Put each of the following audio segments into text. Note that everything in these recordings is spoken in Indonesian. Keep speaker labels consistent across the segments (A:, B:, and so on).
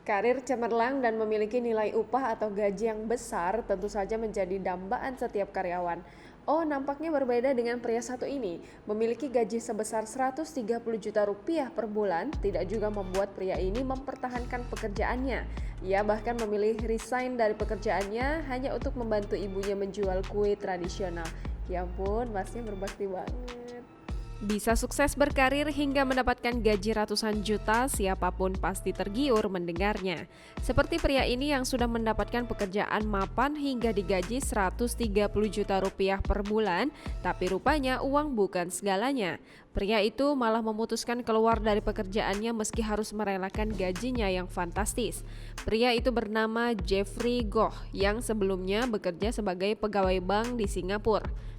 A: Karir cemerlang dan memiliki nilai upah atau gaji yang besar tentu saja menjadi dambaan setiap karyawan. Oh, nampaknya berbeda dengan pria satu ini. Memiliki gaji sebesar 130 juta rupiah per bulan tidak juga membuat pria ini mempertahankan pekerjaannya. Ia bahkan memilih resign dari pekerjaannya hanya untuk membantu ibunya menjual kue tradisional. Ya ampun, masnya berbakti banget. Bisa sukses berkarir hingga mendapatkan gaji ratusan juta, siapapun pasti tergiur mendengarnya. Seperti pria ini yang sudah mendapatkan pekerjaan mapan hingga digaji 130 juta rupiah per bulan, tapi rupanya uang bukan segalanya. Pria itu malah memutuskan keluar dari pekerjaannya meski harus merelakan gajinya yang fantastis. Pria itu bernama Jeffrey Goh yang sebelumnya bekerja sebagai pegawai bank di Singapura.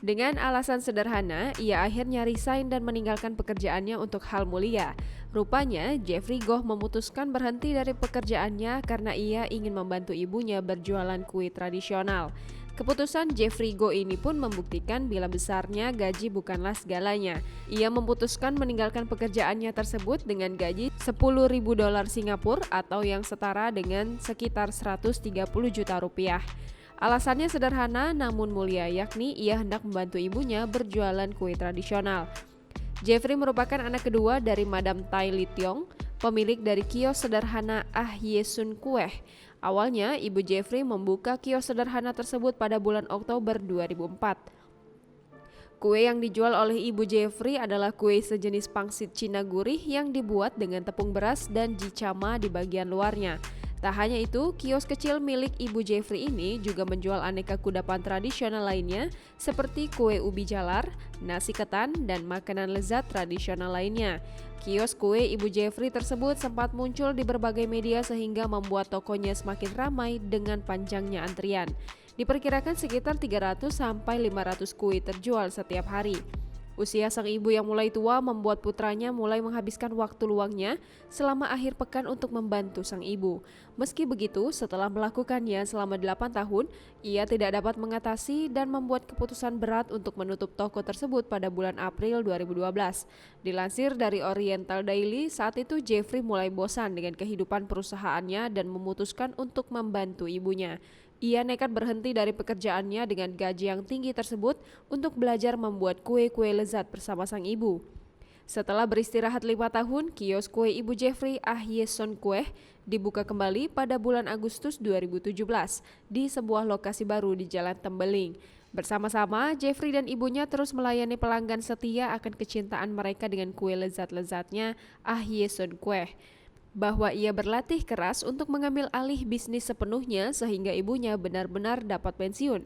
A: Dengan alasan sederhana, ia akhirnya resign dan meninggalkan pekerjaannya untuk hal mulia. Rupanya, Jeffrey Goh memutuskan berhenti dari pekerjaannya karena ia ingin membantu ibunya berjualan kue tradisional. Keputusan Jeffrey Goh ini pun membuktikan bila besarnya gaji bukanlah segalanya. Ia memutuskan meninggalkan pekerjaannya tersebut dengan gaji 10.000 dolar Singapura atau yang setara dengan sekitar 130 juta rupiah. Alasannya sederhana namun mulia, yakni ia hendak membantu ibunya berjualan kue tradisional. Jeffrey merupakan anak kedua dari Madam Tai Litiong, pemilik dari kios sederhana Ah Ye Sun Kue. Awalnya, ibu Jeffrey membuka kios sederhana tersebut pada bulan Oktober 2004. Kue yang dijual oleh ibu Jeffrey adalah kue sejenis pangsit Cina gurih yang dibuat dengan tepung beras dan jicama di bagian luarnya. Tak hanya itu, kios kecil milik ibu Jeffrey ini juga menjual aneka kudapan tradisional lainnya seperti kue ubi jalar, nasi ketan, dan makanan lezat tradisional lainnya. Kios kue ibu Jeffrey tersebut sempat muncul di berbagai media sehingga membuat tokonya semakin ramai dengan panjangnya antrian. Diperkirakan sekitar 300 sampai 500 kue terjual setiap hari. Usia sang ibu yang mulai tua membuat putranya mulai menghabiskan waktu luangnya selama akhir pekan untuk membantu sang ibu. Meski begitu, setelah melakukannya selama 8 tahun, ia tidak dapat mengatasi dan membuat keputusan berat untuk menutup toko tersebut pada bulan April 2012. Dilansir dari Oriental Daily, saat itu Jeffrey mulai bosan dengan kehidupan perusahaannya dan memutuskan untuk membantu ibunya. Ia nekat berhenti dari pekerjaannya dengan gaji yang tinggi tersebut untuk belajar membuat kue-kue lezat bersama sang ibu. Setelah beristirahat 5 tahun, kios kue ibu Jeffrey Ah Ye Sun Kue dibuka kembali pada bulan Agustus 2017 di sebuah lokasi baru di Jalan Tembeling. Bersama-sama, Jeffrey dan ibunya terus melayani pelanggan setia akan kecintaan mereka dengan kue lezat-lezatnya Ah Ye Sun Kue. Bahwa ia berlatih keras untuk mengambil alih bisnis sepenuhnya sehingga ibunya benar-benar dapat pensiun.